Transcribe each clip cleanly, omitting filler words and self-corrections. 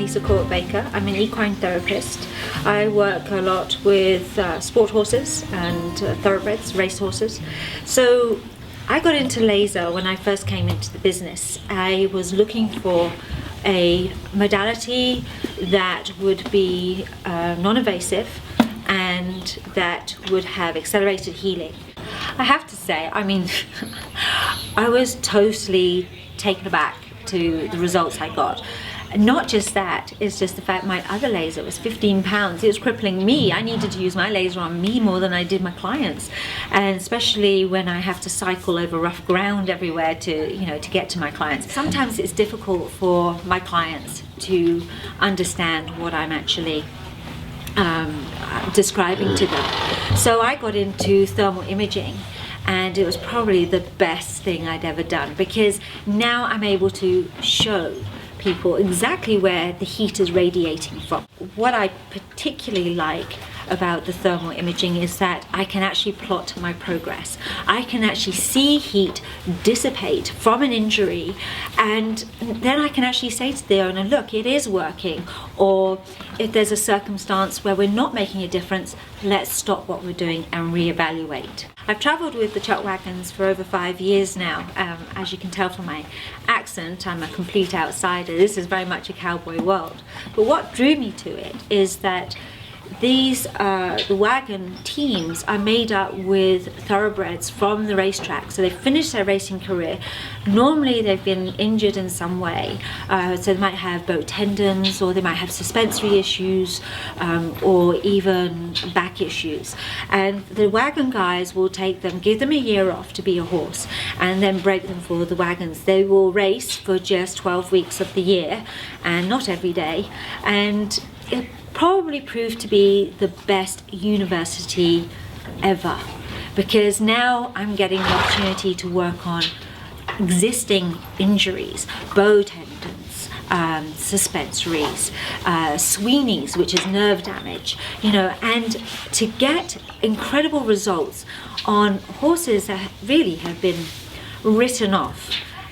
Lisa Cawte-Baker. I'm an equine therapist. I work a lot with sport horses and thoroughbreds, race horses. So I got into laser when I first came into the business. I was looking for a modality that would be non-invasive and that would have accelerated healing. I have to say, I mean, I was totally taken aback to the results I got. Not just that, it's just the fact my other laser was 15 pounds. It was crippling me. I needed to use my laser on me more than I did my clients. And especially when I have to cycle over rough ground everywhere to get to my clients. Sometimes it's difficult for my clients to understand what I'm actually describing to them. So I got into thermal imaging, and it was probably the best thing I'd ever done, because now I'm able to show people exactly where the heat is radiating from. What I particularly like about the thermal imaging is that I can actually plot my progress. I can actually see heat dissipate from an injury, and then I can actually say to the owner, look, it is working. Or if there's a circumstance where we're not making a difference, let's stop what we're doing and reevaluate. I've traveled with the chuck wagons for over 5 years now. As you can tell from my accent, I'm a complete outsider. This is very much a cowboy world. But what drew me to it is that the wagon teams are made up with thoroughbreds from the racetrack. So they've finished their racing career. Normally they've been injured in some way. So they might have boat tendons, or they might have suspensory issues, or even back issues. And the wagon guys will take them, give them a year off to be a horse, and then break them for the wagons. They will race for just 12 weeks of the year, and not every day. And it probably proved to be the best university ever, because now I'm getting the opportunity to work on existing injuries, bow tendons, suspensories, Sweeney's, which is nerve damage, and to get incredible results on horses that really have been written off.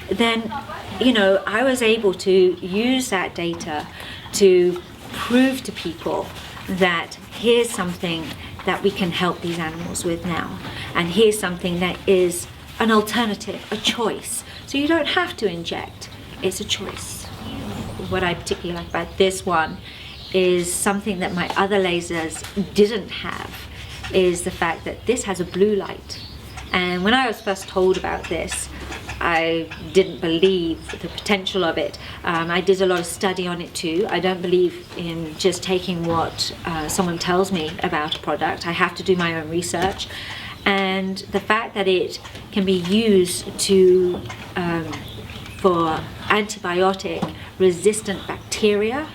Then, I was able to use that data to prove to people that here's something that we can help these animals with now, and here's something that is an alternative, a choice. So you don't have to inject, it's a choice. What I particularly like about this one is something that my other lasers didn't have, is the fact that this has a blue light. And when I was first told about this, I didn't believe the potential of it. I did a lot of study on it too. I don't believe in just taking what someone tells me about a product. I have to do my own research. And the fact that it can be used for antibiotic resistant bacteria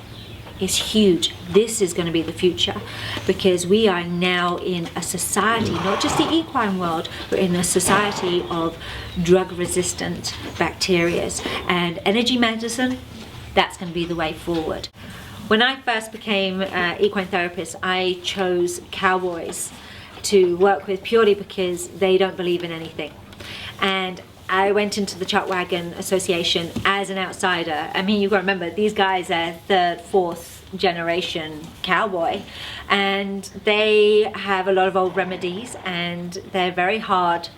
is huge. This is going to be the future, because we are now in a society, not just the equine world, but in a society of drug-resistant bacteria. And energy medicine, that's going to be the way forward. When I first became an equine therapist, I chose cowboys to work with purely because they don't believe in anything. And I went into the Chuck Wagon Association as an outsider. I mean, you've got to remember, these guys are third, fourth generation cowboy, and they have a lot of old remedies, and they're very hard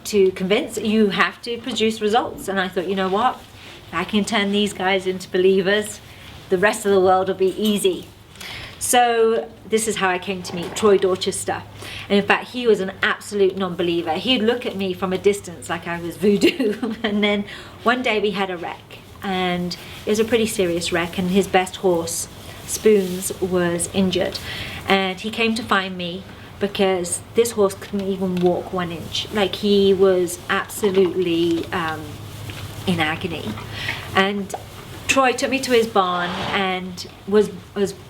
to convince. You have to produce results. And I thought, you know what? If I can turn these guys into believers, the rest of the world will be easy. So this is how I came to meet Troy Dorchester. And in fact, he was an absolute non-believer. He'd look at me from a distance like I was voodoo. And then one day we had a wreck, and it was a pretty serious wreck, and his best horse, Spoons, was injured. And he came to find me because this horse couldn't even walk 1 inch. Like, he was absolutely in agony. And Troy took me to his barn and was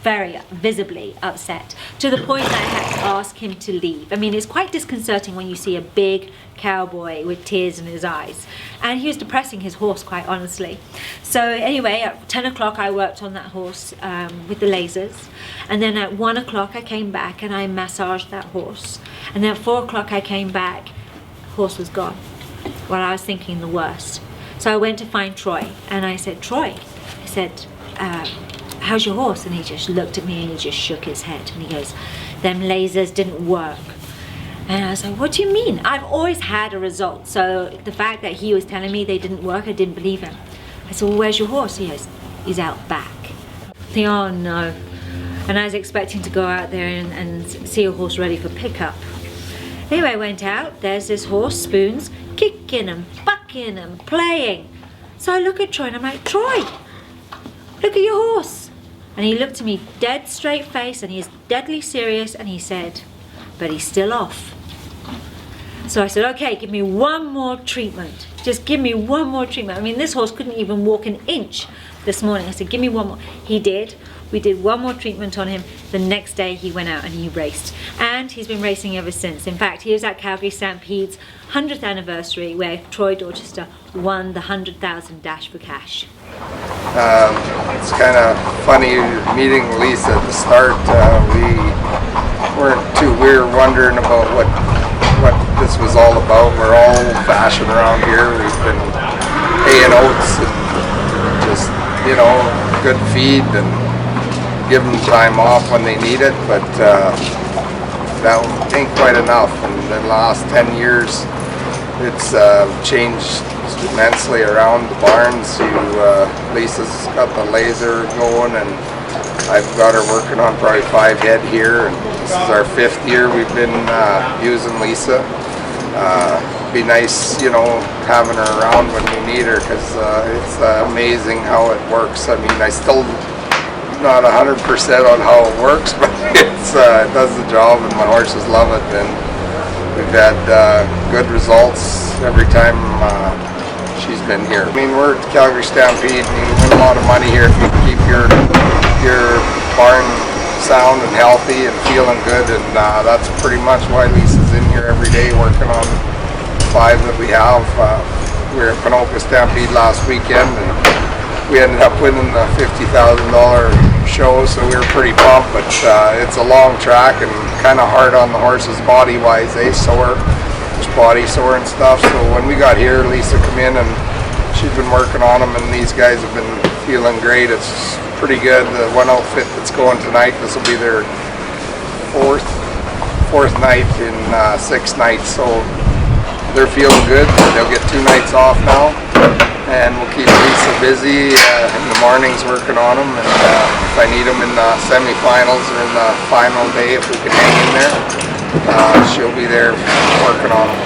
very visibly upset, to the point that I had to ask him to leave. I mean, it's quite disconcerting when you see a big cowboy with tears in his eyes. And he was depressing his horse, quite honestly. So anyway, at 10 o'clock I worked on that horse with the lasers. And then at 1 o'clock I came back and I massaged that horse. And then at 4 o'clock I came back, horse was gone. Well, I was thinking the worst. So I went to find Troy, and I said, Troy, I said, how's your horse? And he just looked at me and he just shook his head and he goes, them lasers didn't work. And I was like, what do you mean? I've always had a result. So the fact that he was telling me they didn't work, I didn't believe him. I said, well, where's your horse? He goes, he's out back. I think, oh no. And I was expecting to go out there and see a horse ready for pickup. Anyway, I went out, there's this horse, Spoons, kicking and bucking and playing. So I look at Troy and I'm like, Troy, look at your horse. And he looked at me dead straight face and he's deadly serious and he said, but he's still off. So I said, okay, give me one more treatment. Just give me one more treatment. I mean, this horse couldn't even walk an inch this morning. I said, give me one more. He did. We did one more treatment on him. The next day he went out and he raced. And he's been racing ever since. In fact, he was at Calgary Stampede's 100th anniversary where Troy Dorchester won the 100,000 Dash for Cash. It's kind of funny meeting Lisa at the start. We were wondering about what this was all about. We're all old-fashioned around here. We've been paying oats and just, good feed and give them time off when they need it, but that ain't quite enough. In the last 10 years, it's changed immensely around the barns. Lisa's got the laser going, and I've got her working on probably 5 head here, and this is our 5th year we've been using Lisa. Be nice, having her around when we need her, because it's amazing how it works. I mean, I still not 100% on how it works, but it does the job, and my horses love it, and we've had good results every time she's been here. I mean, we're at Calgary Stampede, and you win a lot of money here if you keep your barn sound and healthy and feeling good, and that's pretty much why Lisa's in here every day working on 5 that we have. We were at Panoka Stampede last weekend, and we ended up winning the $50,000 show, so we were pretty pumped, but it's a long track and kind of hard on the horses body-wise. They sore, just body sore and stuff, so when we got here, Lisa come in and she's been working on them, and these guys have been feeling great. It's pretty good. The one outfit that's going tonight, this will be their fourth night in 6 nights, so they're feeling good. They'll get 2 nights off now, and we'll keep Lisa busy in the mornings working on them, and if I need them in the semifinals or in the final day, if we can hang in there, she'll be there working on them.